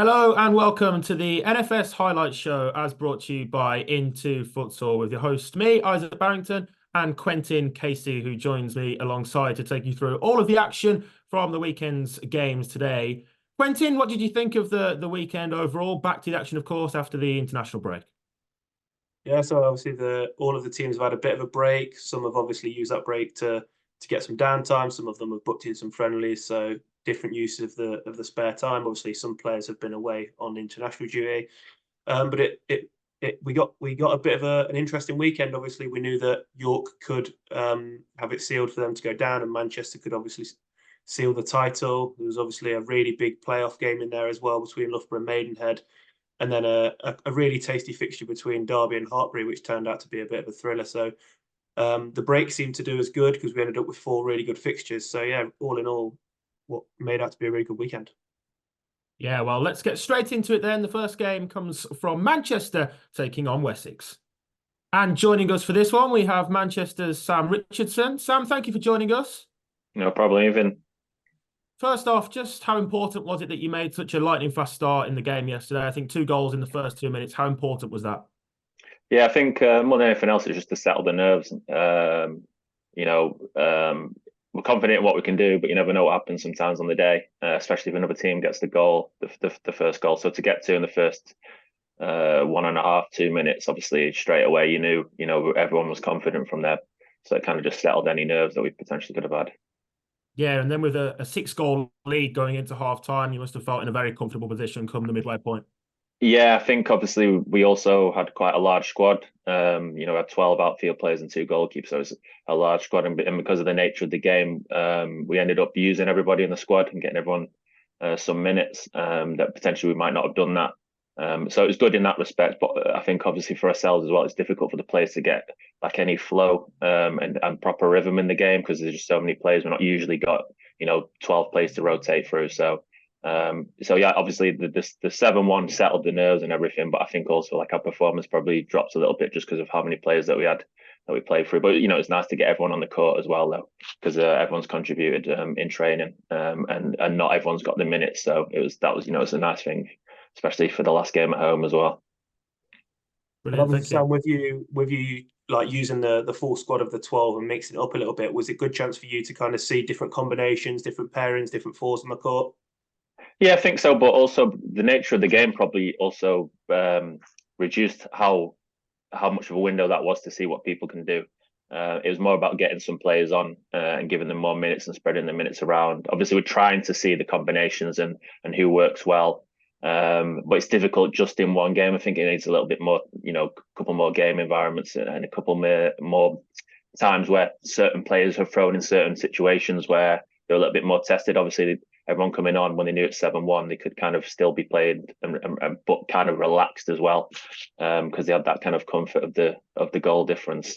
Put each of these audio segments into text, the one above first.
Hello and welcome to the NFS Highlight Show as brought to you by Into Futsal with your host, me, Isaac Barrington, and Quentin Casey, who joins me alongside to take you through all of the action from the weekend's games today. Quentin, what did you think of the weekend overall? Back to the action, of course, after the international break. Yeah, so obviously all of the teams have had a bit of a break. Some have obviously used that break to get some downtime. Some of them have booked in some friendlies, so different use of the spare time. Obviously, some players have been away on international duty, but we got a bit of an interesting weekend. Obviously, we knew that York could have it sealed for them to go down, and Manchester could obviously seal the title. There was obviously a really big playoff game in there as well between Loughborough and Maidenhead, and then a really tasty fixture between Derby and Harbury, which turned out to be a bit of a thriller. So the break seemed to do us good because we ended up with four really good fixtures. So yeah, all in all, what made out to be a really good weekend. Yeah, well, let's get straight into it then. The first game comes from Manchester taking on Wessex. And joining us for this one, we have Manchester's Sam Richardson. Sam, thank you for joining us. No problem, even. First off, just how important was it that you made such a lightning fast start in the game yesterday? I think 2 goals in the first 2 minutes. How important was that? Yeah, I think more than anything else, it's just to settle the nerves. We're confident in what we can do, but you never know what happens sometimes on the day, especially if another team gets the goal, the first goal. So to get to in the first 1.5, 2 minutes, obviously straight away, everyone was confident from there. So it kind of just settled any nerves that we potentially could have had. Yeah, and then with a 6-goal lead going into half time, you must have felt in a very comfortable position come the midway point. Yeah, I think obviously we also had quite a large squad. We had 12 outfield players and two goalkeepers, so it's a large squad. And because of the nature of the game, we ended up using everybody in the squad and getting everyone some minutes that potentially we might not have done that. So it was good in that respect. But I think obviously for ourselves as well, it's difficult for the players to get like any flow and proper rhythm in the game because there's just so many players. We're not usually got 12 players to rotate through. So yeah, obviously the 7-1 settled the nerves and everything, but I think also like our performance probably dropped a little bit just because of how many players that we had that we played through. But it's nice to get everyone on the court as well though, because everyone's contributed in training, and not everyone's got the minutes. So it's a nice thing, especially for the last game at home as well. And Brilliant, obviously, thank you. Sam, with you like using the full squad of the 12 and mixing it up a little bit, was it a good chance for you to kind of see different combinations, different pairings, different fours on the court? Yeah, I think so. But also the nature of the game probably also reduced how much of a window that was to see what people can do. It was more about getting some players on and giving them more minutes and spreading the minutes around. Obviously, we're trying to see the combinations and who works well. But it's difficult just in one game. I think it needs a little bit more, a couple more game environments and a couple more times where certain players have thrown in certain situations where they're a little bit more tested. Obviously, everyone coming on when they knew it's 7-1, they could kind of still be played but kind of relaxed as well, because they had that kind of comfort of the goal difference.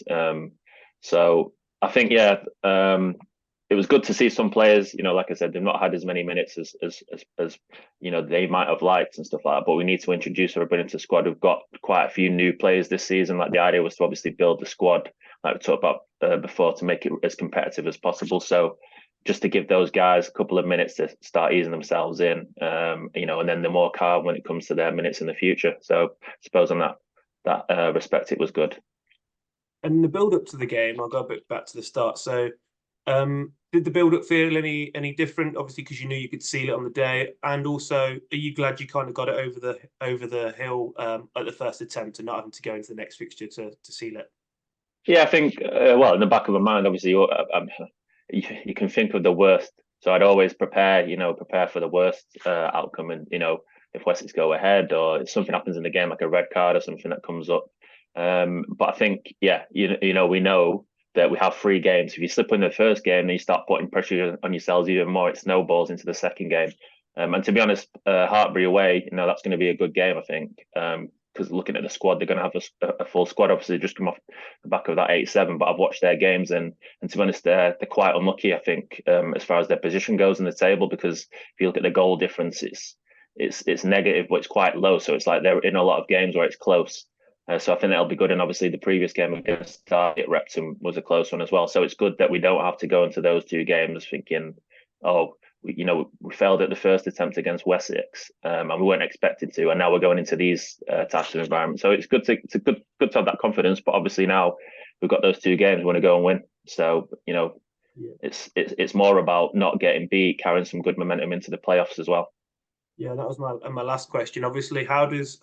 So I think it was good to see some players. Like I said, they've not had as many minutes as they might have liked and stuff like that. But we need to introduce everybody into the squad. We've got quite a few new players this season. Like the idea was to obviously build the squad, like we talked about before, to make it as competitive as possible. So just to give those guys a couple of minutes to start easing themselves in, and then they're more calm when it comes to their minutes in the future. So I suppose on that respect, it was good. And the build up to the game, I'll go a bit back to the start. So, did the build up feel any different? Obviously, because you knew you could seal it on the day, and also, are you glad you kind of got it over the hill at the first attempt and not having to go into the next fixture to seal it? Yeah, I think in the back of my mind, obviously, you can think of the worst. So I'd always prepare for the worst outcome, and if Wessex go ahead or if something happens in the game, like a red card or something that comes up. But I think, yeah, we know that we have 3 games. If you slip in the first game, then you start putting pressure on yourselves even more. It snowballs into the second game. And to be honest, Hartbury away, that's going to be a good game, I think. Because looking at the squad, they're going to have a full squad. Obviously, just come off the back of that 8-7. But I've watched their games, and to be honest, they're quite unlucky, I think, as far as their position goes in the table. Because if you look at the goal difference, it's negative, but it's quite low. So it's like they're in a lot of games where it's close. So I think that'll be good. And obviously, the previous game against Derby at Repton was a close one as well. So it's good that we don't have to go into those 2 games thinking, oh, we failed at the first attempt against Wessex, and we weren't expected to, and now we're going into these types of environments. So it's good to have that confidence. But obviously now we've got those 2 games, we want to go and win. So it's more about not getting beat, carrying some good momentum into the playoffs as well. Yeah, that was my last question. Obviously, how does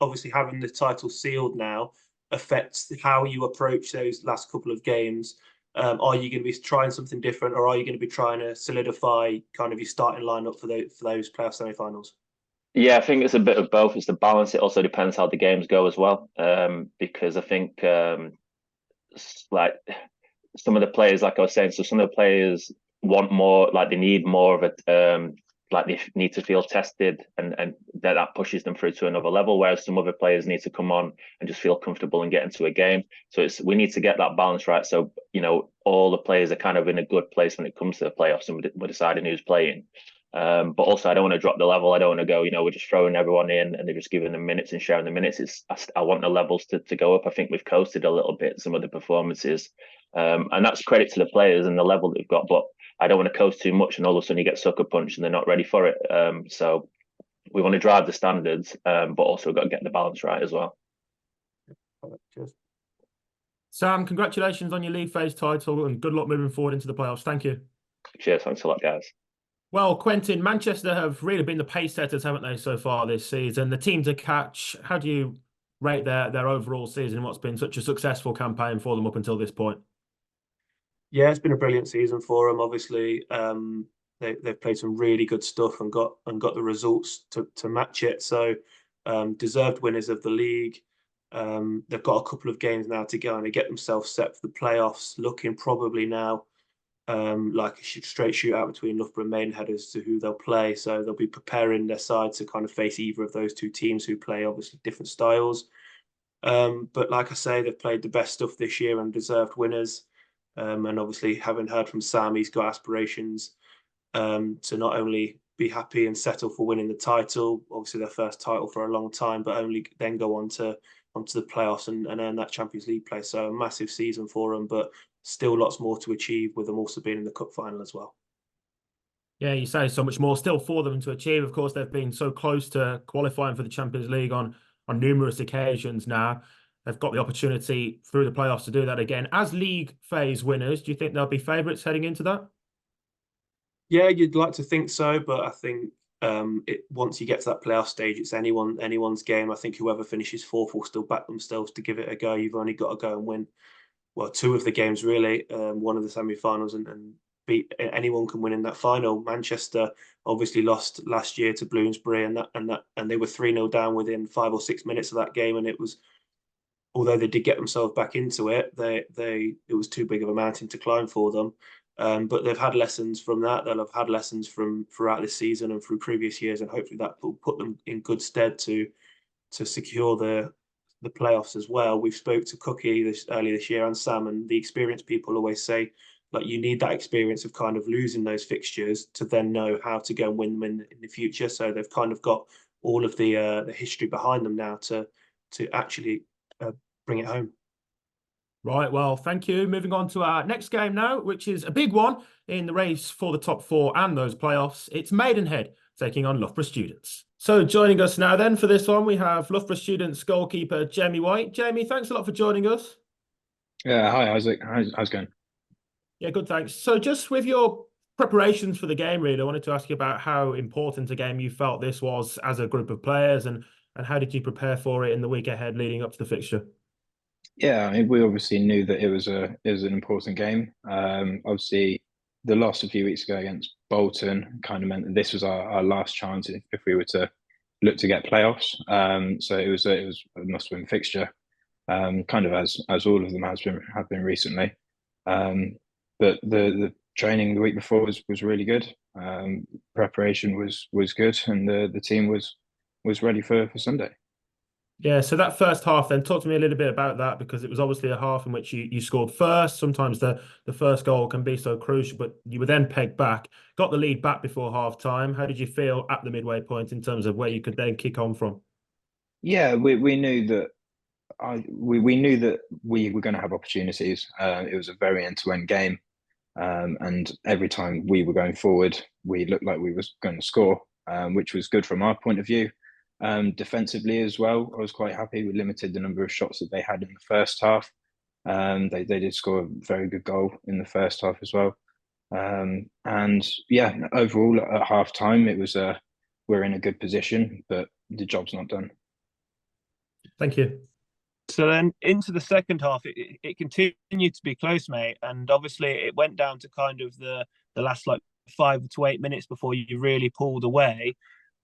obviously having the title sealed now affect how you approach those last couple of games? Are you going to be trying something different, or are you going to be trying to solidify kind of your starting lineup for those playoff semi-finals? Yeah, I think it's a bit of both. It's the balance. It also depends how the games go as well, because I think like some of the players, like I was saying, so some of the players want more, like they need more of a like they need to feel tested, and that pushes them through to another level, whereas some other players need to come on and just feel comfortable and get into a game. So we need to get that balance right, so all the players are kind of in a good place when it comes to the playoffs, and we're deciding who's playing. But also I don't want to drop the level. I don't want to go, we're just throwing everyone in and they're just giving them minutes and sharing the minutes. I want the levels to go up. I think we've coasted a little bit some of the performances, and that's credit to the players and the level they've got, but I don't want to coast too much and all of a sudden you get sucker punched and they're not ready for it. So we want to drive the standards, but also got to get the balance right as well. Cheers. Sam, congratulations on your league phase title and good luck moving forward into the playoffs. Thank you. Cheers. Thanks a lot, guys. Well, Quentin, Manchester have really been the pace setters, haven't they, so far this season? The team to catch. How do you rate their overall season? What's been such a successful campaign for them up until this point? Yeah, it's been a brilliant season for them. Obviously, they've played some really good stuff and got the results to match it. So, deserved winners of the league. They've got a couple of games now to go and they get themselves set for the playoffs. Looking probably now like a straight shootout between Loughborough and Maidenhead as to who they'll play. So they'll be preparing their side to kind of face either of those 2 teams who play obviously different styles. But like I say, they've played the best stuff this year and deserved winners. And obviously, having heard from Sam, he's got aspirations to not only be happy and settle for winning the title, obviously their first title for a long time, but only then go onto the playoffs and earn that Champions League place. So a massive season for them, but still lots more to achieve, with them also being in the cup final as well. Yeah, you say so much more still for them to achieve. Of course, they've been so close to qualifying for the Champions League on numerous occasions now. They've got the opportunity through the playoffs to do that again. As league phase winners, do you think they'll be favourites heading into that? Yeah, you'd like to think so, but I think once you get to that playoff stage, it's anyone's game. I think whoever finishes 4th will still back themselves to give it a go. You've only got to go and win, well, 2 of the games really, one of the semi-finals, and beat anyone can win in that final. Manchester obviously lost last year to Bloomsbury, and they were 3-0 down within 5 or 6 minutes of that game, and it was, although they did get themselves back into it, it was too big of a mountain to climb for them. But they've had lessons from that. They'll have had lessons from throughout this season and through previous years, and hopefully that will put them in good stead to secure the playoffs as well. We've spoke to Cookie earlier this year and Sam, and the experienced people always say, like, you need that experience of kind of losing those fixtures to then know how to go and win them in the future. So they've kind of got all of the history behind them now to actually bring it home. Right, well, thank you. Moving on to our next game now, which is a big one in the race for the top 4 and those playoffs. It's Maidenhead taking on Loughborough Students. So joining us now then for this one, we have Loughborough Students goalkeeper Jamie White. Jamie, thanks a lot for joining us. Yeah, hi Isaac. How's it going? Yeah, good, thanks. So just with your preparations for the game, really, I wanted to ask you about how important a game you felt this was as a group of players, and how did you prepare for it in the week ahead leading up to the fixture? Yeah, I mean, we obviously knew that it was an important game. Obviously, the loss a few weeks ago against Bolton kind of meant that this was our last chance if we were to look to get playoffs. So it was a must-win fixture, kind of as all of them have been recently. But the training the week before was really good. Preparation was good, and the team was ready for Sunday. Yeah, so that first half then, talk to me a little bit about that, because it was obviously a half in which you scored first. Sometimes the first goal can be so crucial, but you were then pegged back, got the lead back before half time. How did you feel at the midway point in terms of where you could then kick on from? Yeah, we knew that we knew that we were going to have opportunities. It was a very end-to-end game. And every time we were going forward, we looked like we was going to score, which was good from our point of view. Defensively as well, I was quite happy. We limited the number of shots that they had in the first half. They did score a very good goal in the first half as well. And yeah, overall at half time, it was we're in a good position, but the job's not done. Thank you. So then into the second half, it continued to be close, mate. And obviously it went down to kind of the last like 5 to 8 minutes before you really pulled away.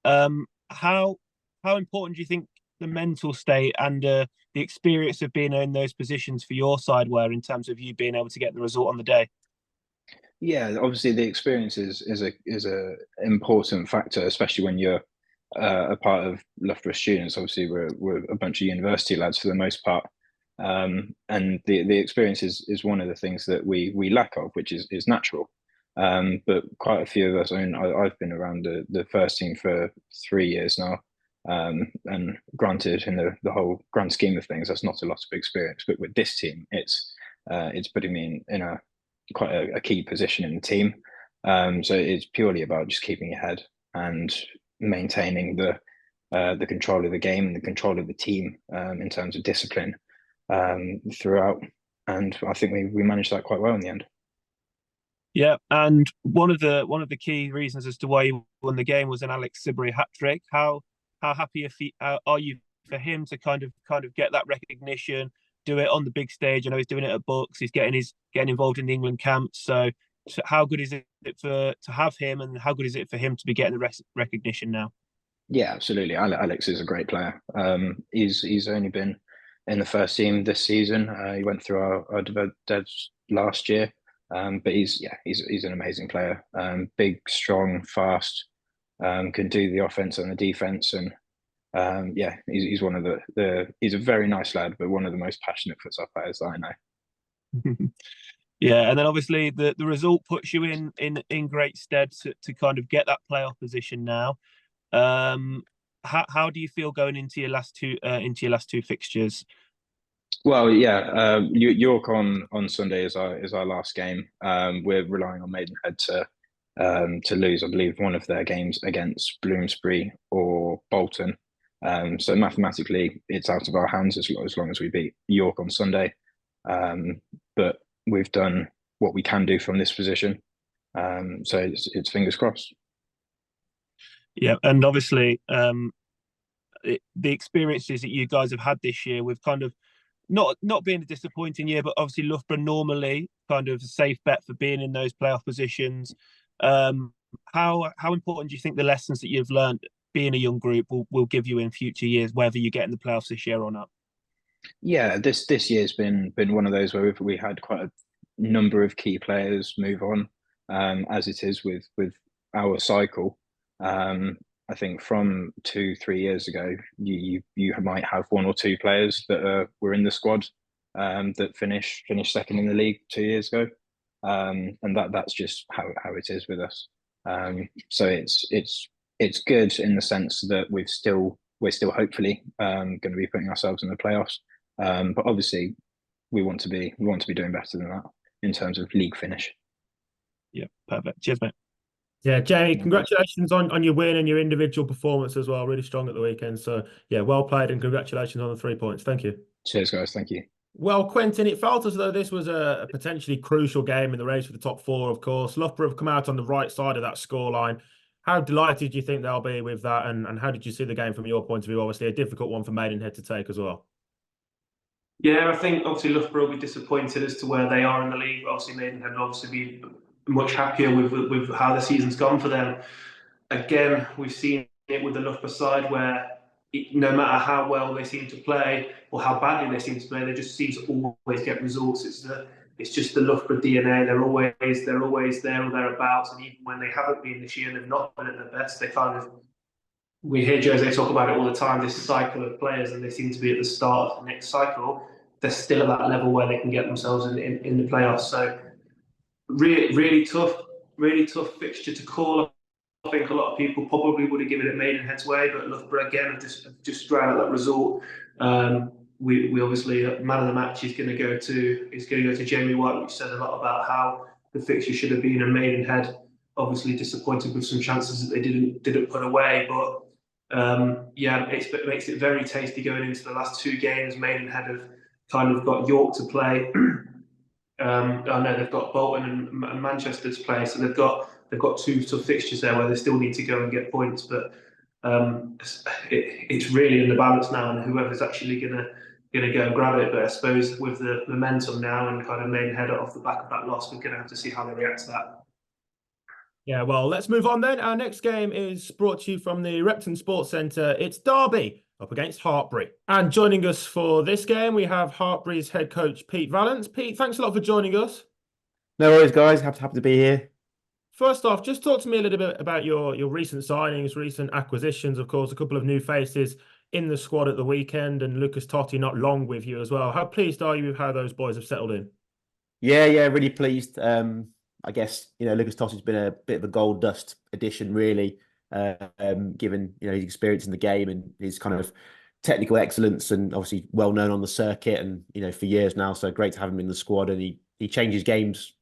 How important do you think the mental state and the experience of being in those positions for your side were in terms of you being able to get the result on the day? Yeah, obviously the experience is a important factor, especially when you're a part of Loughborough students. Obviously, we're a bunch of university lads for the most part, and the experience is one of the things that we lack of, which is natural. But quite a few of us, I mean, I've been around the first team for 3 years now, and granted, in the whole grand scheme of things, that's not a lot of experience. But with this team, it's putting me in a quite a key position in the team. So it's purely about just keeping your head and maintaining the control of the game and the control of the team in terms of discipline throughout. And I think we managed that quite well in the end. Yeah, and one of the key reasons as to why you won the game was an Alex Sibury hat trick. How happy are you for him to kind of get that recognition, do it on the big stage? I know he's doing it at Bucks. He's getting involved in the England camps. So how good is it to have him, and how good is it for him to be getting the recognition now? Yeah, absolutely. Alex is a great player. He's only been in the first team this season. He went through our devs last year, but he's an amazing player. Big, strong, fast. Can do the offense and the defense, and yeah, he's one of he's a very nice lad, but one of the most passionate futsal players that I know. Yeah, and then obviously the result puts you in great stead to kind of get that playoff position now. How do you feel going into your last two fixtures? Well, yeah, York on Sunday is our last game. We're relying on Maidenhead to lose, I believe, one of their games against Bloomsbury or Bolton. So mathematically, it's out of our hands as long as we beat York on Sunday. But we've done what we can do from this position. So it's fingers crossed. Yeah, and obviously, the experiences that you guys have had this year, with kind of not being a disappointing year, but obviously Loughborough normally kind of a safe bet for being in those playoff positions. How important do you think the lessons that you've learned being a young group will give you in future years, whether you get in the playoffs this year or not? Yeah, this year's been one of those where we had quite a number of key players move on, as it is with our cycle. I think from 2-3 years ago, you might have 1 or 2 players that were in the squad that finished second in the league 2 years ago, and that's just how it is with us. So it's good in the sense that we're still hopefully going to be putting ourselves in the playoffs, but obviously we want to be doing better than that in terms of league finish. Yeah, perfect. Cheers, mate. Yeah, Jamie, congratulations on your win and your individual performance as well. Really strong at the weekend. So, yeah, well played, and congratulations on the 3 points. Thank you. Cheers, guys. Thank you. Well, Quentin, it felt as though this was a potentially crucial game in the race for the top 4, of course. Loughborough have come out on the right side of that scoreline. How delighted do you think they'll be with that? And how did you see the game from your point of view? Obviously, a difficult one for Maidenhead to take as well. Yeah, I think obviously Loughborough will be disappointed as to where they are in the league. Obviously, Maidenhead will obviously be much happier with how the season's gone for them. Again, we've seen it with the Loughborough side where no matter how well they seem to play or how badly they seem to play, they just seem to always get results. It's just the Loughborough DNA. They're always there or thereabouts. And even when they haven't been this year and they've not been at their best, they kind of, we hear Jose talk about it all the time, this cycle of players, and they seem to be at the start of the next cycle. They're still at that level where they can get themselves in the playoffs. So really tough fixture to call. I think a lot of people probably would have given it Maidenhead's way, but Loughborough again have just dragged out that result. We obviously, man of the match is going to go to Jamie White, which says a lot about how the fixture should have been. And Maidenhead obviously disappointed with some chances that they didn't put away. But yeah, it makes it very tasty going into the last 2 games. Maidenhead have kind of got York to play. Oh no, they've got Bolton and Manchester to play, so they've got 2 tough fixtures there where they still need to go and get points. But it's really in the balance now, and whoever's actually gonna go and grab it. But I suppose with the momentum now and kind of Maidenhead off the back of that loss, we're gonna have to see how they react to that. Yeah, well, let's move on then. Our next game is brought to you from the Repton Sports Centre. It's Derby up against Harbury. And joining us for this game, we have Harbury's head coach, Pete Valance. Pete, thanks a lot for joining us. No worries, guys. Happy to be here. First off, just talk to me a little bit about your recent signings, recent acquisitions. Of course, a couple of new faces in the squad at the weekend, and Lucas Totti not long with you as well. How pleased are you with how those boys have settled in? Yeah, really pleased. I guess, Lucas Totti's been a bit of a gold dust addition, really, given, his experience in the game and his kind of technical excellence, and obviously well known on the circuit and, for years now. So great to have him in the squad, and he changes games,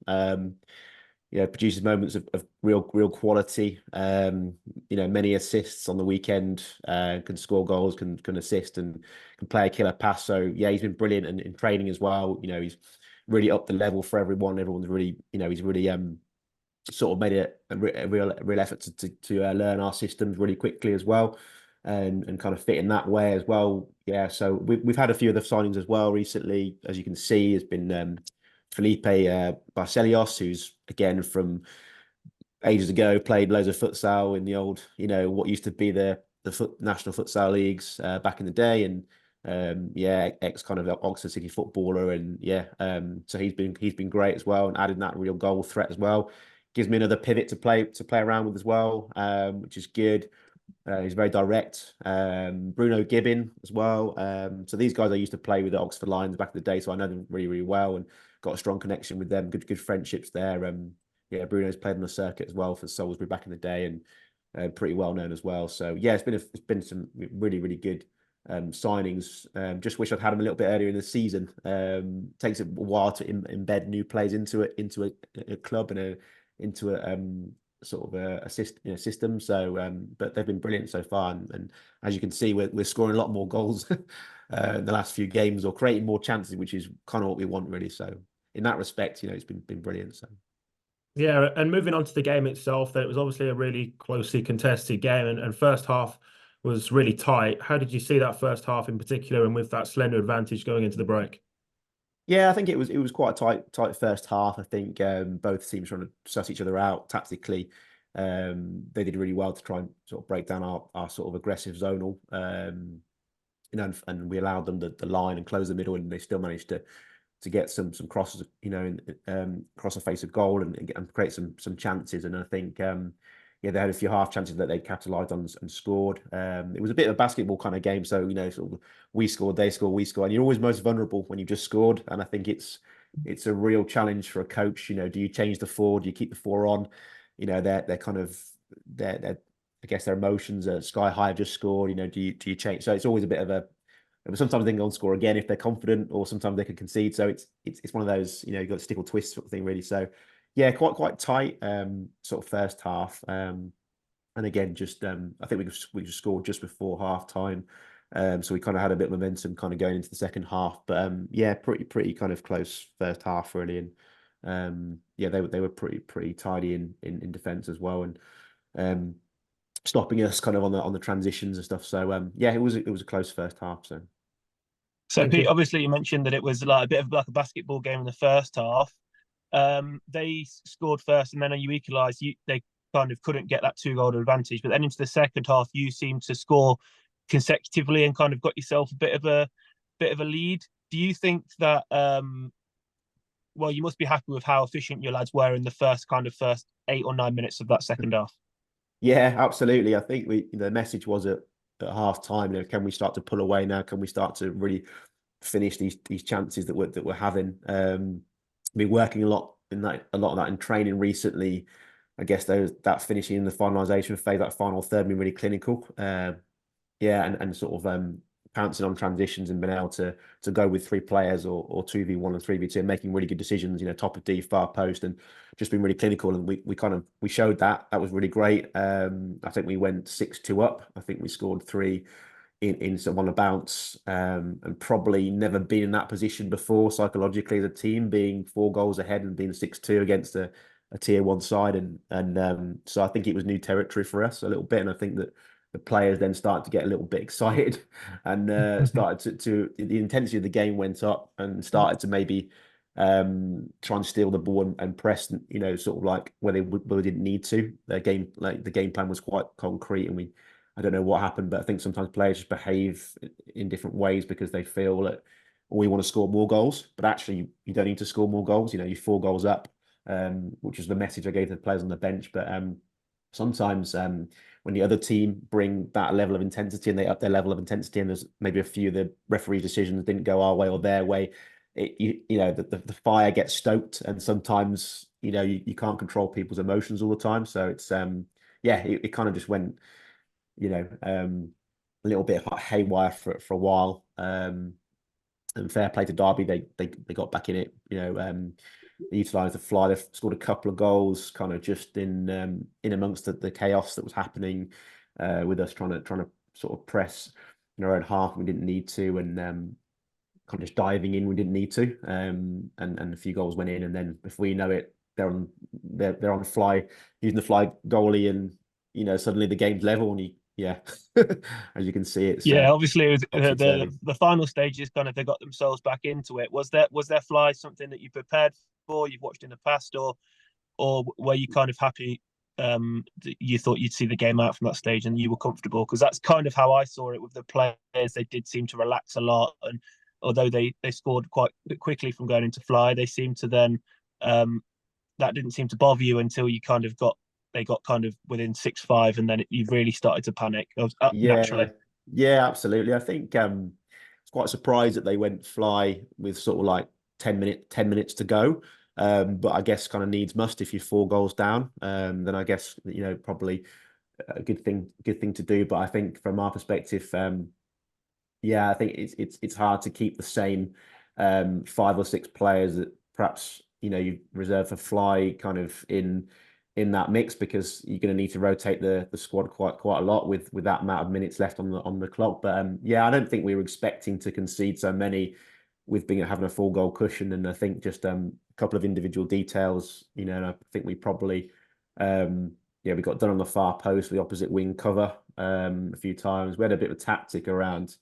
produces moments of real quality, many assists on the weekend, can score goals, can assist, and can play a killer pass. So yeah, he's been brilliant in training as well. He's really upped the level for everyone. Everyone's really, he's really sort of made a real effort to learn our systems really quickly as well, and kind of fit in that way as well. Yeah, so we've had a few of the signings as well recently. As you can see, has been Felipe Barcelios, who's again from ages ago, played loads of futsal in the old, what used to be the national futsal leagues back in the day, and ex kind of Oxford City footballer, and so he's been great as well, and added that real goal threat as well. Gives me another pivot to play around with as well, which is good. He's very direct. Bruno Gibbon as well. So these guys I used to play with the Oxford Lions back in the day, so I know them really well, and got a strong connection with them. Good friendships there. Bruno's played on the circuit as well for Salisbury back in the day, and pretty well known as well. So yeah, it's been some really good signings. Just wish I'd had them a little bit earlier in the season. Takes a while to embed new players into a club and into a sort of a system. So but they've been brilliant so far, and as you can see, we're scoring a lot more goals in the last few games, or creating more chances, which is kind of what we want, really. So in that respect, it's been brilliant. So yeah, and moving on to the game itself, that it was obviously a really closely contested game, and first half was really tight. How did you see that first half in particular, and with that slender advantage going into the break? Yeah, I think it was quite a tight first half. I think both teams trying to suss each other out tactically. They did really well to try and sort of break down our sort of aggressive zonal, and we allowed them the line and close the middle, and they still managed to get some crosses, across the face of goal, and create some chances. And I think they had a few half chances that they capitalised on and scored. It was a bit of a basketball kind of game, so sort of we scored, they scored, we scored, and you're always most vulnerable when you've just scored. And I think it's a real challenge for a coach. Do you change the four? Do you keep the four on? They're kind of I guess their emotions are sky high. Have just scored. Do you change? So it's always a bit of a. Sometimes they can go and score again if they're confident, or sometimes they can concede. So it's one of those, you've got a stick or twist sort of thing, really. So yeah, quite tight sort of first half. And again, just I think we just scored just before half time. So we kind of had a bit of momentum kind of going into the second half. But pretty kind of close first half, really. And they were pretty tidy in defence as well, and stopping us kind of on the transitions and stuff. So it was a close first half. So Pete, obviously you mentioned that it was like a bit of like a basketball game in the first half. They scored first, and then you equalised. They kind of couldn't get that 2-goal advantage, but then into the second half, you seemed to score consecutively and kind of got yourself a bit of a lead. Do you think that? Well, you must be happy with how efficient your lads were in the first 8 or 9 minutes of that second half. Yeah, absolutely. I think the message was at half time. Can we start to pull away now? Can we start to really finish these chances that we're having? Been working a lot of that in training recently. I guess that finishing in the finalisation phase, that final third, been really clinical. And sort of pouncing on transitions and been able to go with 3 players or 2v1 and 3v2 and making really good decisions, top of D, far post, and just been really clinical. And we showed that. That was really great. I think we went 6-2 up. I think we scored 3 in sort of on a bounce, and probably never been in that position before psychologically as a team, being 4 goals ahead and being 6-2 against a tier 1 side. And so I think it was new territory for us a little bit. And I think that the players then started to get a little bit excited and started to the intensity of the game went up and started to maybe try and steal the ball and press, sort of like where they didn't need to. The game plan was quite concrete, and I don't know what happened, but I think sometimes players just behave in different ways because they feel that we want to score more goals, but actually you don't need to score more goals. You're 4 goals up, which is the message I gave to the players on the bench. But sometimes when the other team bring that level of intensity and they up their level of intensity, and there's maybe a few of the referee decisions didn't go our way or their way, the fire gets stoked, and sometimes you can't control people's emotions all the time. So it's it kind of just went a little bit haywire for a while. And fair play to Derby, they got back in it. They utilised the fly. They scored a couple of goals, kind of just in amongst the chaos that was happening, with us trying to sort of press in our own half. We didn't need to, and kind of just diving in. We didn't need to, and a few goals went in, and then before you know it, they're on the fly, using the fly goalie, and suddenly the game's level, and as you can see, it's obviously it was the final stages. Kind of they got themselves back into it. Was their fly something that you prepared for? You've watched in the past, or were you kind of happy? You thought you'd see the game out from that stage, and you were comfortable, because that's kind of how I saw it with the players. They did seem to relax a lot, and although they scored quite quickly from going into fly, they seemed to then that didn't seem to bother you until you kind of got kind of within 6-5, and then you really started to panic. Naturally. Yeah, absolutely. I think I was quite surprised that they went fly with sort of like 10 minutes to go. But I guess kind of needs must if you're 4 goals down. Then I guess probably a good thing to do. But I think from our perspective, I think it's hard to keep the same 5 or 6 players that perhaps you reserve for fly kind of in that mix, because you're going to need to rotate the squad quite a lot with that amount of minutes left on the clock. But I don't think we were expecting to concede so many with having a 4 goal cushion. And I think just a couple of individual details, and I think we probably we got done on the far post, the opposite wing cover a few times. We had a bit of a tactic around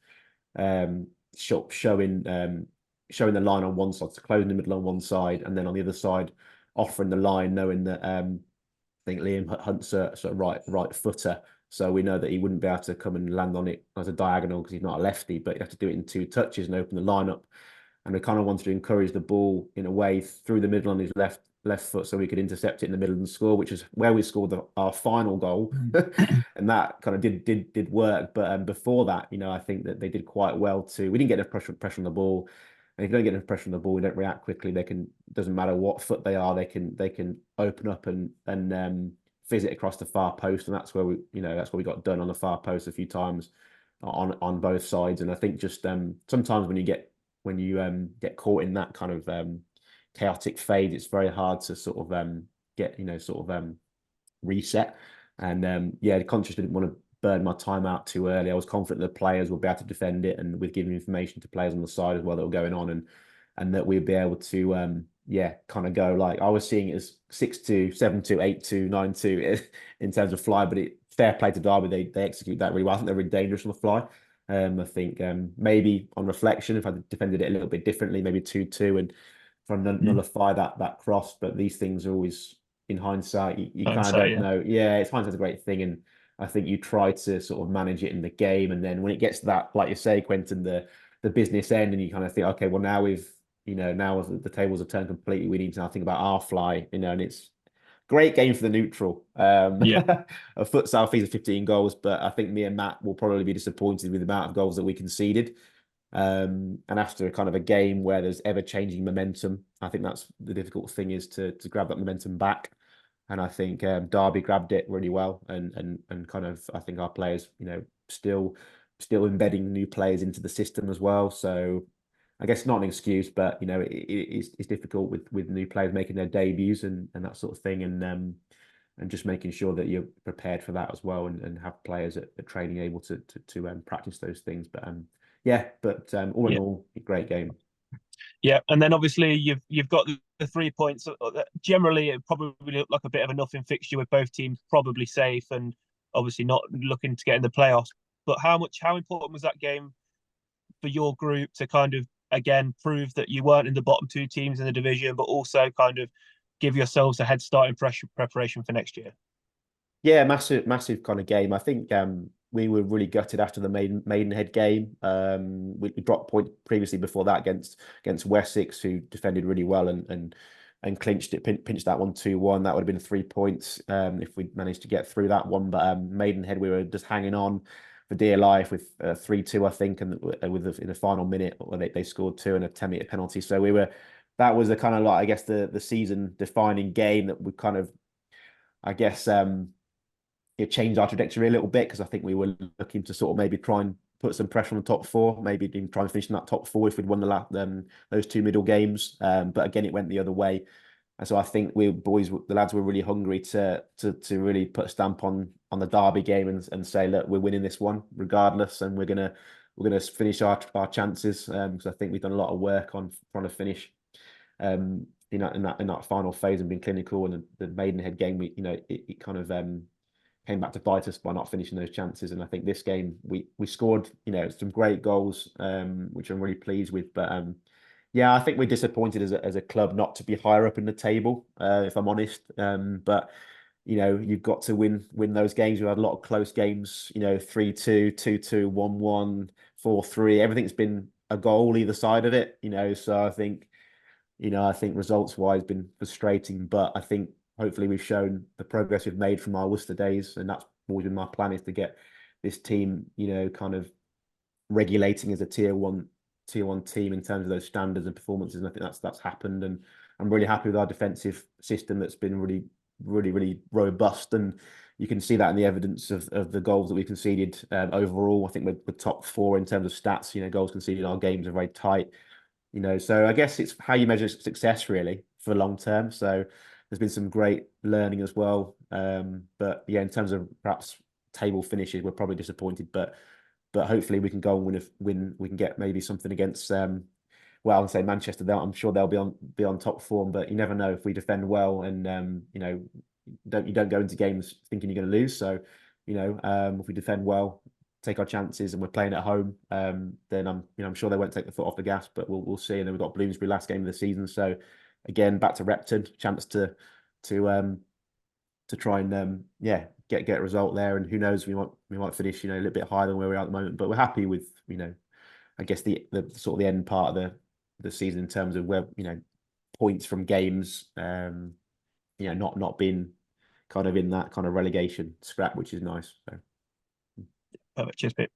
showing the line on one side, so closing the middle on one side, and then on the other side offering the line, knowing that I think Liam Hunt's a sort of right footer, so we know that he wouldn't be able to come and land on it as a diagonal because he's not a lefty, but you have to do it in 2 touches and open the line up. And we kind of wanted to encourage the ball in a way through the middle on his left foot, so we could intercept it in the middle and score, which is where we scored our final goal. And that kind of did work. But before that, I think that they did quite well too. We didn't get enough pressure on the ball. And if you don't get enough pressure on the ball, we don't react quickly. Doesn't matter what foot they are, they can open up and fizz it across the far post, and that's where we got done on the far post a few times on both sides. And I think just sometimes when you get caught in that kind of chaotic fade, it's very hard to sort of get reset. And conscious didn't want to burn my time out too early. I was confident the players would be able to defend it, and with giving information to players on the side as well that were going on, and that we'd be able to kind of go, like I was seeing it as 6-2, 7-2, 8-2, 9-2 in terms of fly. But fair play to Derby, they execute that really well. I think they're really dangerous on the fly. I think maybe on reflection, if I defended it a little bit differently, maybe 2-2 and try and nullify that cross. But these things are always in hindsight. You kind of don't know. Yeah, it's hindsight's a great thing, and I think you try to sort of manage it in the game, and then when it gets to that, like you say, Quentin, the business end, and you kind of think, okay, well now now the tables have turned completely, we need to now think about our fly, and it's great game for the neutral. A futsal fees of 15 goals, but I think me and Matt will probably be disappointed with the amount of goals that we conceded. And after kind of a game where there's ever-changing momentum, I think that's the difficult thing, is to grab that momentum back. And I think Derby grabbed it really well, and kind of I think our players, still still embedding new players into the system as well. So I guess not an excuse, but it's difficult with new players making their debuts and that sort of thing, and just making sure that you're prepared for that as well, and have players at training able to practice those things. But all in all, a great game. Yeah, and then obviously you've got the 3 points. Generally, it probably looked like a bit of a nothing fixture with both teams probably safe and obviously not looking to get in the playoffs. But how important was that game for your group to kind of again prove that you weren't in the bottom 2 teams in the division, but also kind of give yourselves a head start in preparation for next year? Yeah, massive kind of game. I think we were really gutted after the Maidenhead game. We dropped point previously before that against Wessex, who defended really well and clinched it, pinched that one 2-1. That would have been 3 points if we'd managed to get through that one. But Maidenhead, we were just hanging on for dear life with 3-2, I think, and in the final minute where they scored 2 and a 10-meter penalty. So that was the kind of, like, I guess the season defining game that we kind of, I guess, it changed our trajectory a little bit, because I think we were looking to sort of maybe try and put some pressure on the top 4, maybe even try and finish in that top 4 if we'd won those 2 middle games. But again, it went the other way. And so I think the lads were really hungry to really put a stamp on the Derby game and say, look, we're winning this one regardless, and we're gonna finish our chances, because I think we've done a lot of work on trying to finish in that final phase and being clinical. And the Maidenhead game, it kind of came back to bite us by not finishing those chances. And I think this game we scored some great goals, which I'm really pleased with. But yeah, I think we're disappointed as a club not to be higher up in the table, if I'm honest. But you've got to win those games. We've had a lot of close games, 3-2, 2-2, 1-1, 4-3. Everything's been a goal either side of it, so I think results wise been frustrating. But I think hopefully we've shown the progress we've made from our Worcester days, and that's always been my plan, is to get this team, kind of regulating as a tier one team in terms of those standards and performances. And I think that's happened, and I'm really happy with our defensive system that's been really, really, really robust, and you can see that in the evidence of the goals that we conceded. Overall, I think we're top 4 in terms of stats. Goals conceded in our games are very tight. So I guess it's how you measure success really for long term. So there's been some great learning as well. But yeah, in terms of perhaps table finishes, we're probably disappointed. But hopefully we can go and win. We can get maybe something against I'll say Manchester. I'm sure they'll be on top form. But you never know if we defend well, and you don't go into games thinking you're going to lose. So if we defend well, take our chances, and we're playing at home, then I'm sure they won't take the foot off the gas. But we'll see. And then we've got Bloomsbury last game of the season. So again, back to Repton, chance to try and get a result there. And who knows, we might finish a little bit higher than where we are at the moment. But we're happy with I guess the sort of the end part of the season in terms of where points from games, not being kind of in that kind of relegation scrap, which is nice. So. Perfect. Cheers, Pete.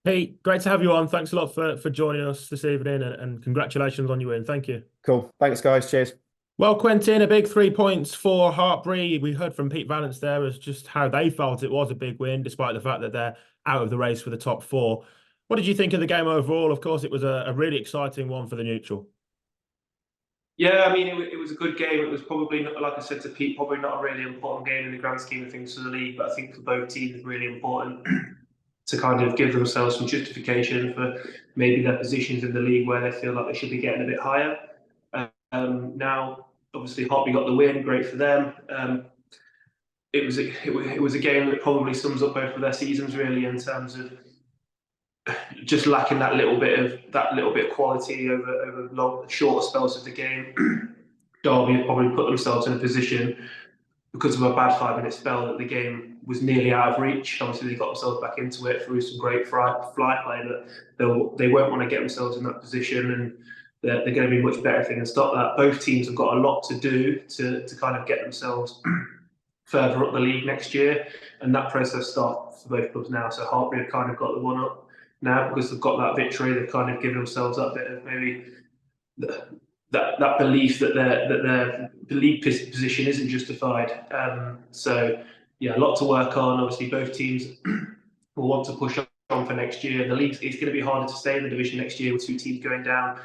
Pete, great to have you on. Thanks a lot for joining us this evening, and congratulations on your win. Thank you. Cool. Thanks, guys. Cheers. Well, Quentin, a big 3 points for Harbury. We heard from Pete Valance there as just how they felt it was a big win, despite the fact that they're out of the race for the top 4. What did you think of the game overall? Of course, it was a really exciting one for the neutral. Yeah, I mean, it was a good game. It was probably, not, like I said to Pete, probably not a really important game in the grand scheme of things for the league, but I think for both teams it's really important to kind of give themselves some justification for maybe their positions in the league where they feel like they should be getting a bit higher. Now, obviously, Harbury got the win, great for them. It was a game that probably sums up both of their seasons really, in terms of just lacking that little bit of quality over shorter spells of the game. Derby have probably put themselves in a position, because of a bad 5-minute spell, that the game was nearly out of reach. Obviously, they got themselves back into it through some great fly play, but they won't want to get themselves in that position, and they're going to be much better if they can stop that. Both teams have got a lot to do to kind of get themselves further up the league next year, and that process starts for both clubs now. So Harbury have kind of got the one up now because they've got that victory. They've kind of given themselves that bit of maybe that belief that their league position isn't justified. So yeah, a lot to work on. Obviously, both teams will want to push for next year. The league, it's going to be harder to stay in the division next year with 2 teams going down.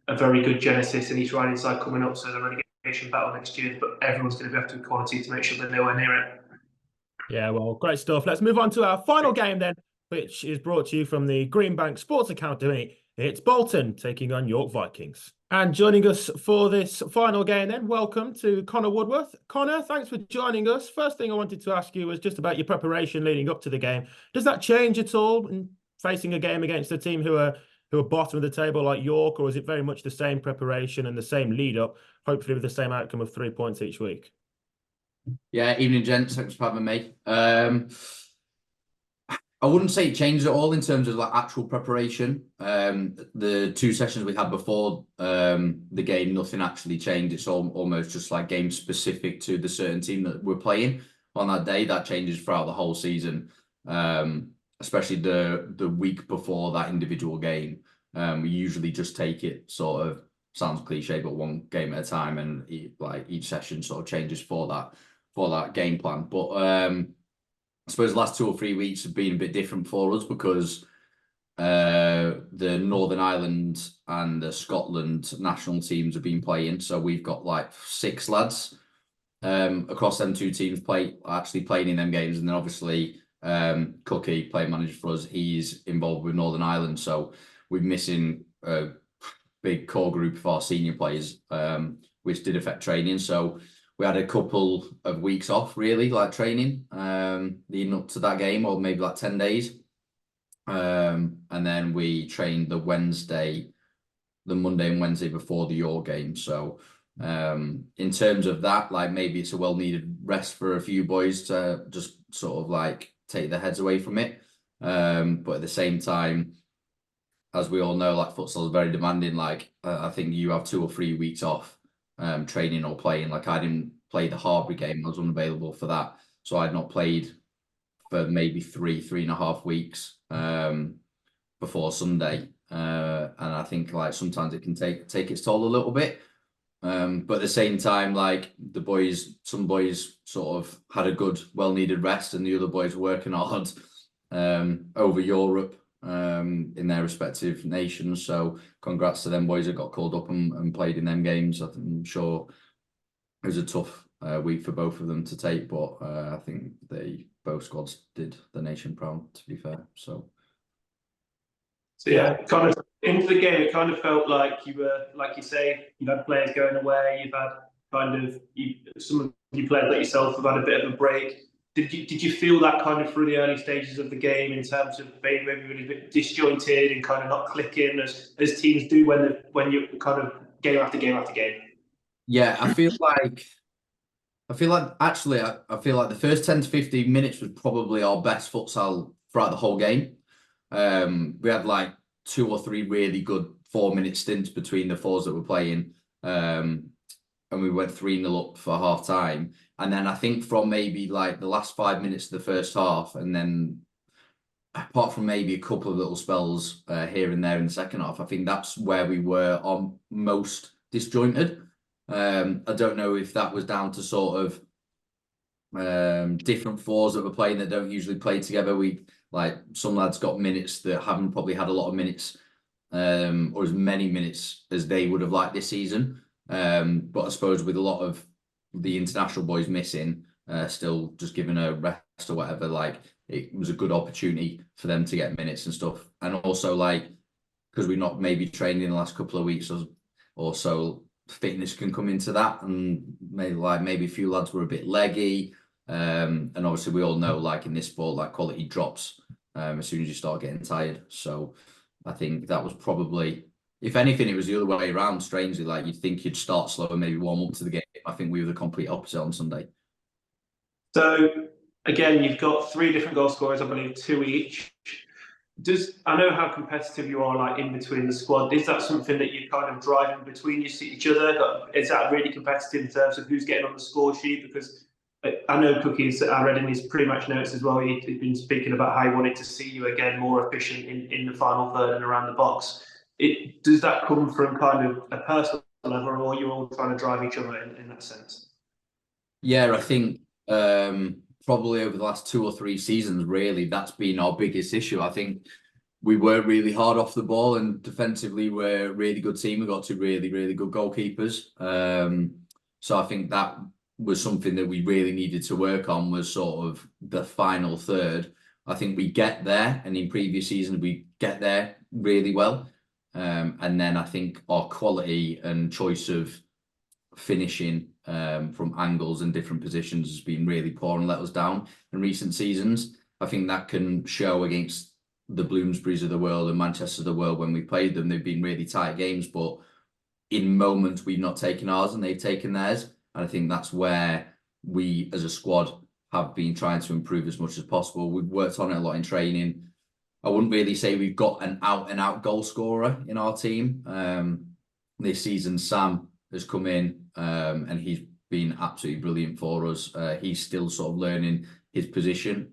A very good Genesis and East Riding side coming up, so the relegation battle next year. But everyone's going to be after quality to make sure they're nowhere near it. Yeah, well, great stuff. Let's move on to our final game then, which is brought to you from the Greenbank Sports Academy. It's Bolton taking on York Vikings. And joining us for this final game then, welcome to Connor Woodworth. Connor, thanks for joining us. First thing I wanted to ask you was just about your preparation leading up to the game. Does that change at all in facing a game against a team who are bottom of the table like York, or is it very much the same preparation and the same lead up, hopefully with the same outcome of 3 points each week? Yeah, evening, gents. Thanks for having me. I wouldn't say it changed at all in terms of like actual preparation. The 2 sessions we had before the game, nothing actually changed. It's almost just like game specific to the certain team that we're playing on that day. That changes throughout the whole season, especially the week before that individual game. We usually just take it sort of, sounds cliche, but 1 game at a time, and each session sort of changes for that game plan. But I suppose the last 2 or 3 weeks have been a bit different for us because the Northern Ireland and the Scotland national teams have been playing. So we've got like 6 lads across them 2 teams actually playing in them games. And then obviously Cookie, playing manager for us, he's involved with Northern Ireland. So we're missing a big core group of our senior players, which did affect training. So we had a couple of weeks off, really, like training, leading up to that game, or maybe like 10 days. And then we trained the Monday and Wednesday before the York game. So in terms of that, like maybe it's a well-needed rest for a few boys to just sort of like take their heads away from it. But at the same time, as we all know, like futsal is very demanding. Like I think you have 2 or 3 weeks off training or playing. Like I didn't play the Harbury game. I was unavailable for that. So I'd not played for maybe 3.5 weeks before Sunday. And I think like sometimes it can take its toll a little bit. But at the same time, like some boys sort of had a good, well-needed rest, and the other boys were working hard over Europe in their respective nations. So congrats to them boys that got called up and played in them games. I'm sure it was a tough week for both of them to take, but I think both squads did the nation proud, to be fair. So yeah, kind of into the game, it kind of felt like you were, like you say, you've had players going away, you've had some of you players like yourself have had a bit of a break. Did you feel that kind of through the early stages of the game in terms of being maybe a bit disjointed and kind of not clicking as teams do when you kind of game after game after game? Yeah, I feel like actually I feel like the first 10 to 15 minutes was probably our best futsal throughout the whole game. We had like 2 or 3 really good 4-minute stints between the 4s that were playing. And we went 3-0 up for half time. And then I think from maybe like the last 5 minutes of the first half, and then apart from maybe a couple of little spells here and there in the second half, I think that's where we were on most disjointed. I don't know if that was down to sort of different 4s that were playing that don't usually play together. Like some lads got minutes that haven't probably had a lot of minutes or as many minutes as they would have liked this season. But I suppose with a lot of the international boys missing, still just given a rest or whatever, like it was a good opportunity for them to get minutes and stuff. And also like, because we've not maybe trained in the last couple of weeks or so, fitness can come into that, and maybe a few lads were a bit leggy. And obviously we all know like in this sport, like quality drops as soon as you start getting tired. So I think that was probably, if anything, it was the other way around, strangely. Like you'd think you'd start slow and maybe warm up to the game. I think we were the complete opposite on Sunday. So again, you've got 3 different goal scorers, I believe 2 each. I know how competitive you are, like in between the squad. Is that something that you're kind of driving between each other? Is that really competitive in terms of who's getting on the score sheet? Because I know Cookies, I read in his pre-match notes as well, he'd been speaking about how he wanted to see you again more efficient in the final third and around the box. Does that come from kind of a personal level, or you're all trying to drive each other in that sense? Yeah, I think probably over the last 2 or 3 seasons, really, that's been our biggest issue. I think we were really hard off the ball, and defensively we're a really good team. We got 2 really, really good goalkeepers. So I think that was something that we really needed to work on, was sort of the final third. I think we get there, and in previous seasons we get there really well. And then I think our quality and choice of finishing from angles and different positions has been really poor and let us down in recent seasons. I think that can show against the Bloomsburys of the world and Manchester of the world when we played them. They've been really tight games, but in moments we've not taken ours and they've taken theirs. And I think that's where we as a squad have been trying to improve as much as possible. We've worked on it a lot in training. I wouldn't really say we've got an out-and-out goal scorer in our team. This season, Sam has come in and he's been absolutely brilliant for us. He's still sort of learning his position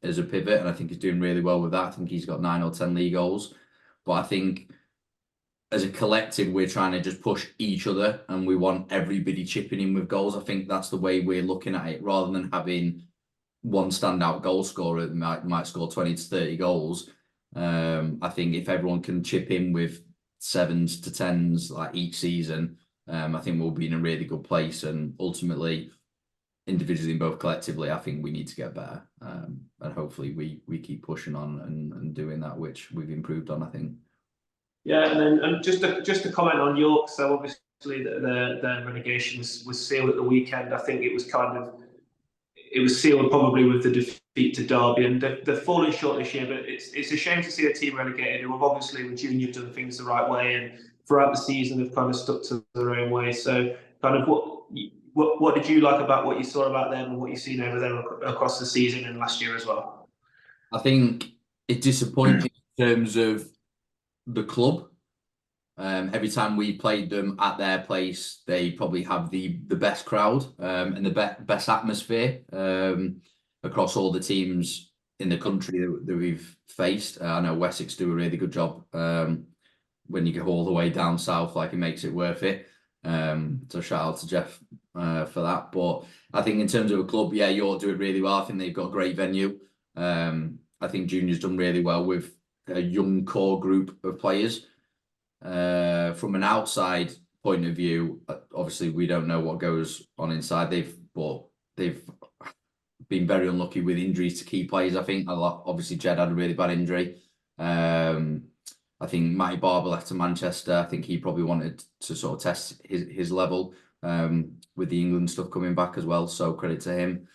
as a pivot, and I think he's doing really well with that. I think he's got 9 or 10 league goals. But I think as a collective, we're trying to just push each other, and we want everybody chipping in with goals. I think that's the way we're looking at it, rather than having one standout goal scorer that might score 20 to 30 goals. I think if everyone can chip in with 7s to 10s like each season, I think we'll be in a really good place. And ultimately, individually and both collectively, I think we need to get better. And hopefully we keep pushing on and doing that, which we've improved on, I think. Yeah, and just to comment on York, so obviously the relegation was sealed at the weekend. I think it was sealed probably with the defeat to Derby, and they've fallen short this year. But it's a shame to see a team relegated who have obviously with Junior done things the right way, and throughout the season they've kind of stuck to their own way. So kind of what did you like about what you saw about them and what you've seen over them across the season and last year as well? I think it's disappointing in terms of the club. Every time we played them at their place, they probably have the best crowd and the best atmosphere across all the teams in the country that we've faced. I know Wessex do a really good job when you go all the way down south, like it makes it worth it. So shout out to Jeff for that. But I think in terms of a club, yeah, York do it really well. I think they've got a great venue. I think Junior's done really well with a young core group of players. From an outside point of view, obviously we don't know what goes on inside. They've been very unlucky with injuries to key players. I think obviously Jed had a really bad injury. I think Matty Barber left to Manchester. I think he probably wanted to sort of test his level with the England stuff coming back as well. So credit to him.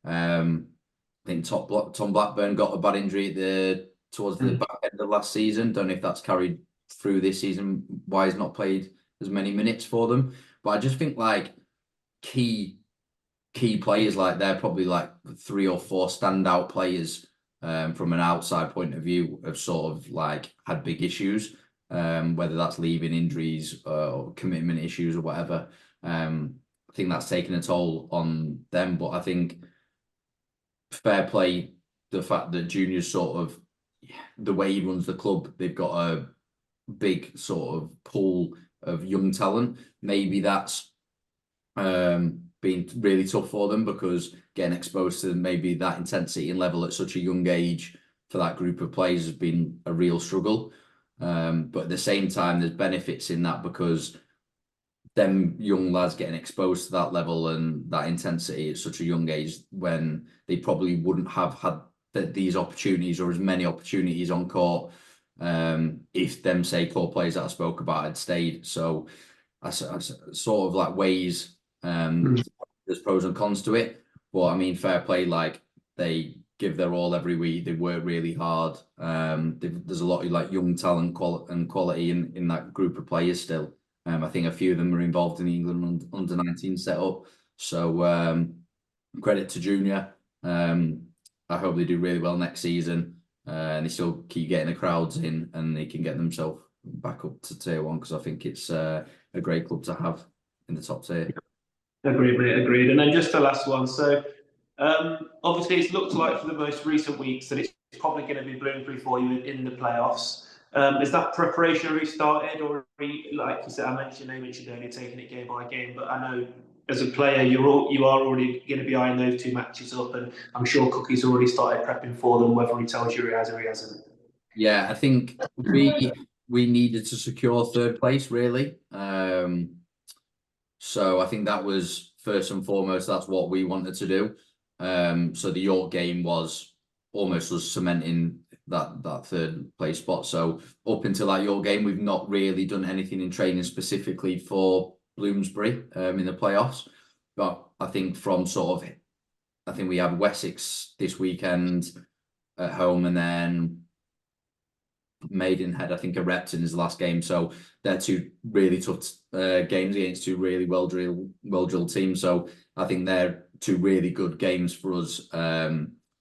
I think Tom Blackburn got a bad injury towards the back end of last season. Don't know if that's carried through this season, why he's not played as many minutes for them. But I just think like key players, like they're probably like 3 or 4 standout players from an outside point of view have sort of like had big issues, whether that's leaving injuries or commitment issues or whatever. I think that's taken a toll on them. But I think fair play, the fact that Junior's sort of, the way he runs the club, they've got a big sort of pool of young talent. Maybe that's been really tough for them, because getting exposed to maybe that intensity and level at such a young age for that group of players has been a real struggle. But at the same time, there's benefits in that, because them young lads getting exposed to that level and that intensity at such a young age, when they probably wouldn't have had these opportunities or as many opportunities on court if them, say, core players that I spoke about had stayed. So I sort of like weighs there's pros and cons to it. But I mean, fair play, like they give their all every week. They work really hard. There's a lot of like young talent and quality in that group of players still. I think a few of them are involved in the England under-19 setup. So credit to Junior. I hope they do really well next season. And they still keep getting the crowds in, and they can get themselves back up to tier 1, because I think it's a great club to have in the top tier. Agreed, mate, agreed. And then just the last one. So obviously it's looked like for the most recent weeks that it's probably going to be Bloomsbury for you in the playoffs. Is that preparation restarted, or like you said, you mentioned only taking it game by game, but I know as a player, you are already going to be eyeing those 2 matches up, and I'm sure Cookie's already started prepping for them, whether he tells you he has or he hasn't. Yeah, I think we needed to secure 3rd place, really. So I think that was first and foremost, that's what we wanted to do. So the York game was almost us cementing that 3rd place spot. So up until that York game, we've not really done anything in training specifically for Bloomsbury in the playoffs. But I think I think we have Wessex this weekend at home, and then Maidenhead, I think, at Repton is the last game. So they're 2 really tough games against 2 really well drilled teams. So I think they're 2 really good games for us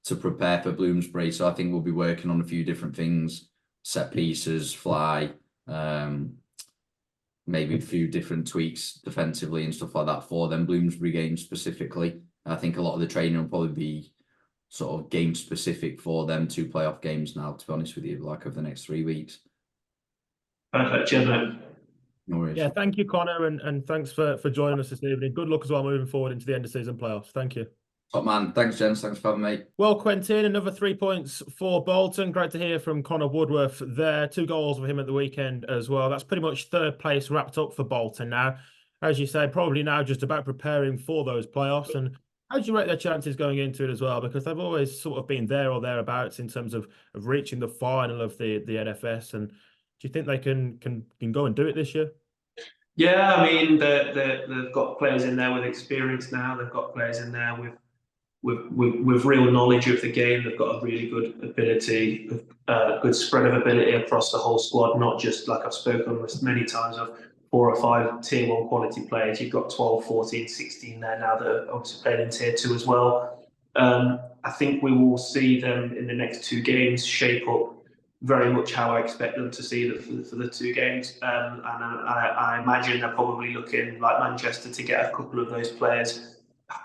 to prepare for Bloomsbury. So I think we'll be working on a few different things: set pieces, fly, maybe a few different tweaks defensively and stuff like that for them Bloomsbury games specifically. I think a lot of the training will probably be sort of game specific for them 2 playoff games now, to be honest with you, like over the next 3 weeks. Perfect, cheers, mate. No worries. Yeah, thank you, Connor, and thanks for joining us this evening. Good luck as well moving forward into the end of season playoffs. Thank you. Top man. Thanks, gents. Thanks for having me. Well, Quentin, another 3 points for Bolton. Great to hear from Connor Woodworth there. 2 goals for him at the weekend as well. That's pretty much 3rd place wrapped up for Bolton now. As you say, probably now just about preparing for those playoffs. And how do you rate their chances going into it as well? Because they've always sort of been there or thereabouts in terms of reaching the final of the NFS. And do you think they can go and do it this year? Yeah, I mean, they've got players in there with experience now. They've got players in there with real knowledge of the game. They've got a really good ability, good spread of ability across the whole squad, not just, like I've spoken on this many times, of 4 or 5 tier 1 quality players. You've got 12, 14, 16 there now that are obviously playing in tier 2 as well. I think we will see them in the next 2 games shape up very much how I expect them to see for the 2 games. And I imagine they're probably looking like Manchester to get a couple of those players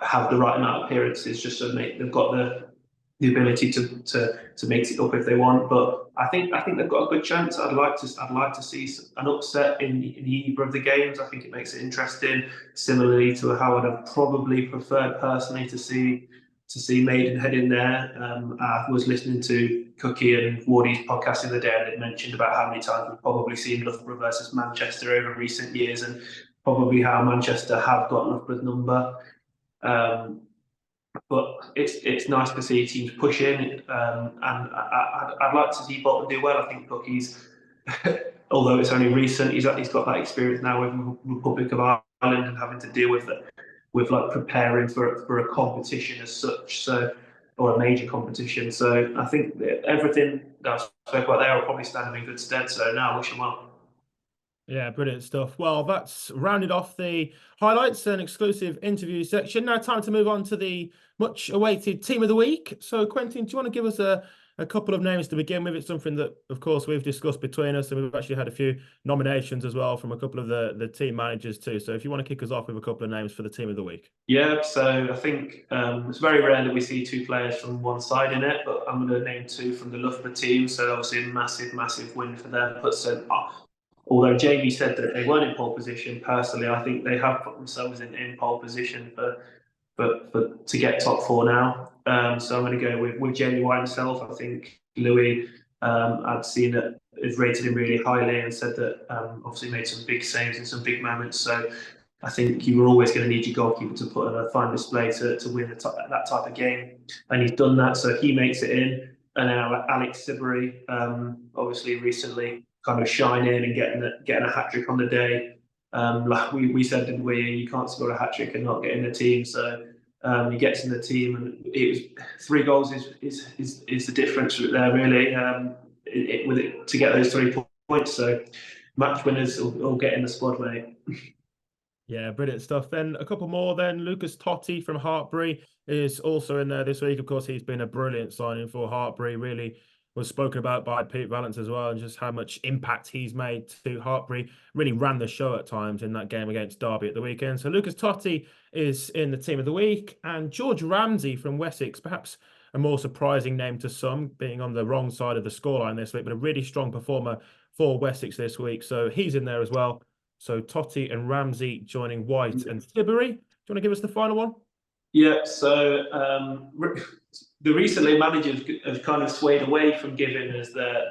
have the right amount of appearances, just so they've got the ability to mix it up if they want. But I think they've got a good chance. I'd like to see an upset in either of the games. I think it makes it interesting. Similarly to how I'd have probably preferred personally to see Maidenhead in there. I was listening to Cookie and Wardy's podcast the other day, and they mentioned about how many times we've probably seen Loughborough versus Manchester over recent years, and probably how Manchester have got Loughborough's number. But it's nice to see teams push in, and I'd like to see Bolton do well. I think Cookie's, although it's only recent, he's got that experience now with Republic of Ireland and having to deal with like preparing for a competition as such, so, or a major competition. So I think that everything that I spoke about there will probably stand him in good stead. So now I wish him well. Yeah, brilliant stuff. Well, that's rounded off the highlights and exclusive interview section. Now time to move on to the much awaited team of the week. So Quentin, do you want to give us a couple of names to begin with? It's something that, of course, we've discussed between us, and we've actually had a few nominations as well from a couple of the team managers too. So if you want to kick us off with a couple of names for the team of the week. Yeah, so I think it's very rare that we see 2 players from one side in it, but I'm going to name 2 from the Loughborough team. So obviously a massive win for them. Although Jamie said that they weren't in pole position, personally, I think they have put themselves in pole position to get top 4 now. So I'm going to go with Jamie White himself. I think Louis, I'd seen that has rated him really highly and said that obviously made some big saves in some big moments. So I think you were always going to need your goalkeeper to put on a fine display to win that type of game, and he's done that. So he makes it in. And then Alex Sibury, obviously recently kind of shining and getting a hat trick on the day. Like we said, didn't we? You can't score a hat trick and not get in the team. So he gets in the team, and it was 3 goals is the difference there really. To get those 3 points. So match winners will get in the squad, mate. Yeah, brilliant stuff. Then a couple more then. Lucas Totti from Harbury is also in there this week. Of course, he's been a brilliant signing for Harbury. Really was spoken about by Pete Valance as well, and just how much impact he's made to Harbury. Really ran the show at times in that game against Derby at the weekend. So Lucas Totti is in the team of the week. And George Ramsey from Wessex, perhaps a more surprising name to some, being on the wrong side of the scoreline this week, but a really strong performer for Wessex this week. So he's in there as well. So Totti and Ramsey joining White and Sibury. you want to give us the final one? Yeah, so the recently managers have kind of swayed away from giving us their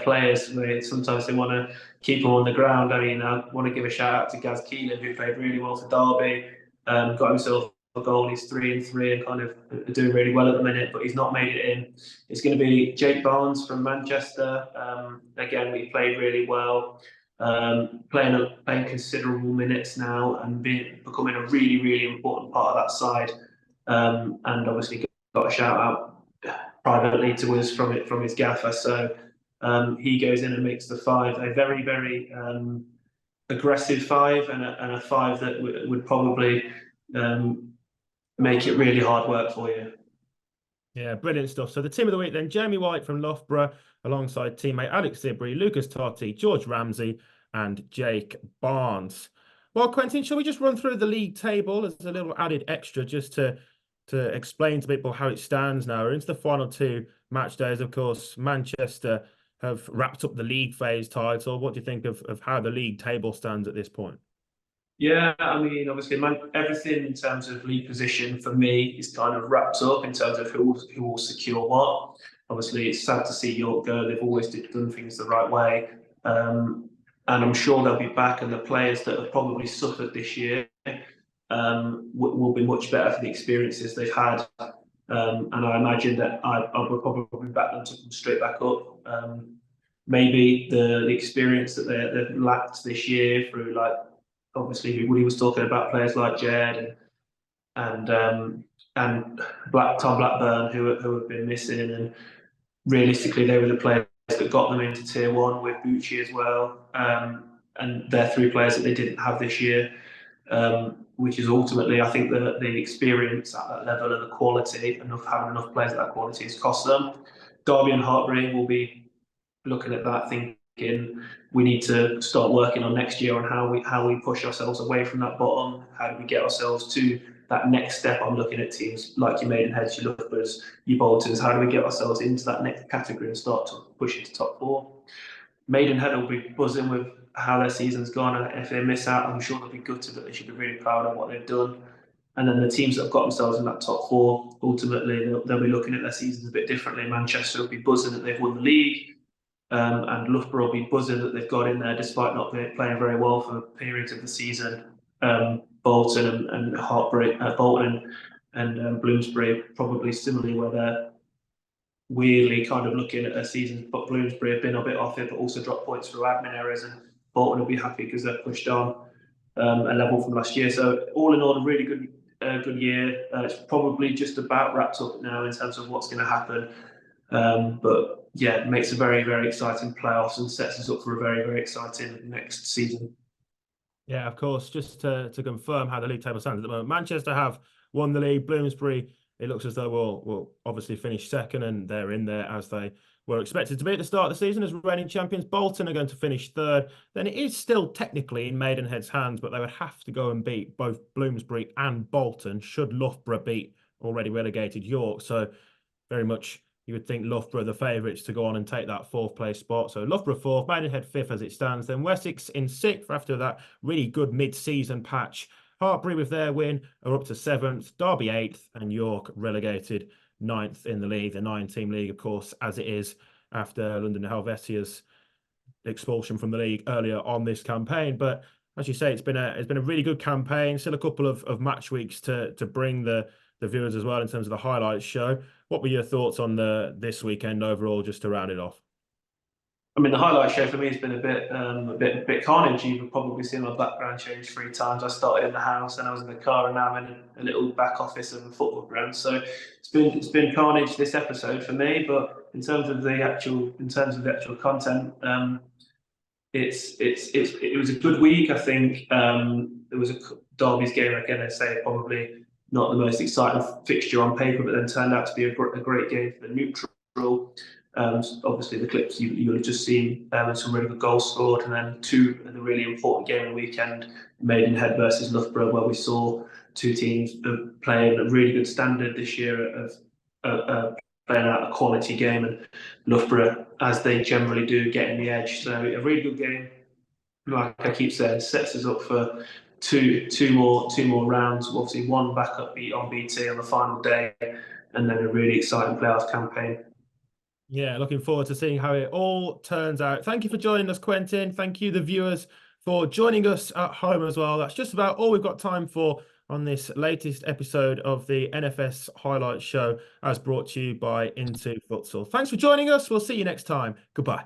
players. Sometimes they want to keep them on the ground. I mean, I want to give a shout out to Gaz Keelan, who played really well for Derby, got himself a goal. He's 3-3 and kind of doing really well at the minute, but he's not made it in. It's going to be Jake Barnes from Manchester. Again, we played really well. Playing considerable minutes now and becoming a really, really important part of that side. And obviously got a shout out privately to us from his gaffer. So he goes in and makes the 5 a very, very aggressive 5 and a 5 that would probably make it really hard work for you. Yeah, brilliant stuff. So the team of the week then, Jamie White from Loughborough, alongside teammate Alex Zibri, Lucas Tarty, George Ramsey, and Jake Barnes. Well, Quentin, shall we just run through the league table as a little added extra just to explain to people how it stands now? We're into the final 2 match days. Of course, Manchester have wrapped up the league phase title. What do you think of how the league table stands at this point? Yeah, I mean, obviously, everything in terms of league position for me is kind of wrapped up in terms of who will secure what. Obviously, it's sad to see York go. They've always done things the right way. And I'm sure they'll be back, and the players that have probably suffered this year will be much better for the experiences they've had. And I imagine that I will probably back them to come straight back up. Maybe the experience that they've lacked this year through, like, obviously Woody was talking about players like Jed and Tom Blackburn who have been missing, and realistically they were the players that got them into Tier 1 with Bucci as well. And they're 3 players that they didn't have this year, which is ultimately, I think, the experience at that level and the quality, having enough players at that quality has cost them. Derby and Harbury will be looking at that, thinking we need to start working on next year on how we push ourselves away from that bottom. How do we get ourselves to that next step? I'm looking at teams like your Maidenheads, your Loughboroughs, your Boltons. How do we get ourselves into that next category and start to push into top 4? Maidenhead will be buzzing with how their season's gone, and if they miss out, I'm sure they'll be gutted, but they should be really proud of what they've done. And then the teams that have got themselves in that top 4, ultimately they'll be looking at their seasons a bit differently. Manchester will be buzzing that they've won the league. And Loughborough will be buzzing that they've got in there despite not playing very well for periods of the season. Bolton and Harbury, Bolton and Bloomsbury probably similarly, where they're weirdly kind of looking at their seasons, but Bloomsbury have been a bit off it, but also dropped points through admin errors, and Bolton will be happy because they've pushed on a level from last year. So all in all, a really good year. It's probably just about wrapped up now in terms of what's going to happen. But yeah, it makes a very, very exciting playoffs and sets us up for a very, very exciting next season. Yeah, of course. Just to confirm how the league table stands at the moment, Manchester have won the league. Bloomsbury, it looks as though will obviously finish second, and they're in there as they were expected to be at the start of the season as reigning champions. Bolton are going to finish 3rd. Then it is still technically in Maidenhead's hands, but they would have to go and beat both Bloomsbury and Bolton should Loughborough beat already relegated York. So very much you would think Loughborough the favourites to go on and take that 4th place spot. So Loughborough 4th, Maidenhead 5th as it stands. Then Wessex in 6th after that really good mid-season patch. Harbury with their win are up to 7th, Derby 8th, and York relegated 9th in the league. The 9-team league, of course, as it is after London Helvetia's expulsion from the league earlier on this campaign. But as you say, it's been a really good campaign. Still a couple of match weeks to bring the viewers as well in terms of the highlights show. What were your thoughts on this weekend overall, just to round it off? I mean, the highlight show for me has been a bit carnage. You've probably seen my background change 3 times. I started in the house, and I was in the car, and now I'm in a little back office of a football ground. So it's been carnage this episode for me. But in terms of the actual content, it was a good week. I think there was a Derby's game again. I say probably not the most exciting fixture on paper, but then turned out to be a great game for the neutral. Obviously, the clips you'll have just seen, some really good goals scored, and then 2 of the really important game of the weekend, Maidenhead versus Loughborough, where we saw 2 teams playing a really good standard this year of playing out a quality game, and Loughborough, as they generally do, getting the edge. So a really good game. Like I keep saying, sets us up for two more rounds. Obviously, one backup beat on BT on the final day, and then a really exciting playoff campaign. Yeah, looking forward to seeing how it all turns out. Thank you for joining us, Quentin. Thank you, the viewers, for joining us at home as well. That's just about all we've got time for on this latest episode of the NFS Highlight Show, as brought to you by Into Futsal. Thanks for joining us. We'll see you next time. Goodbye.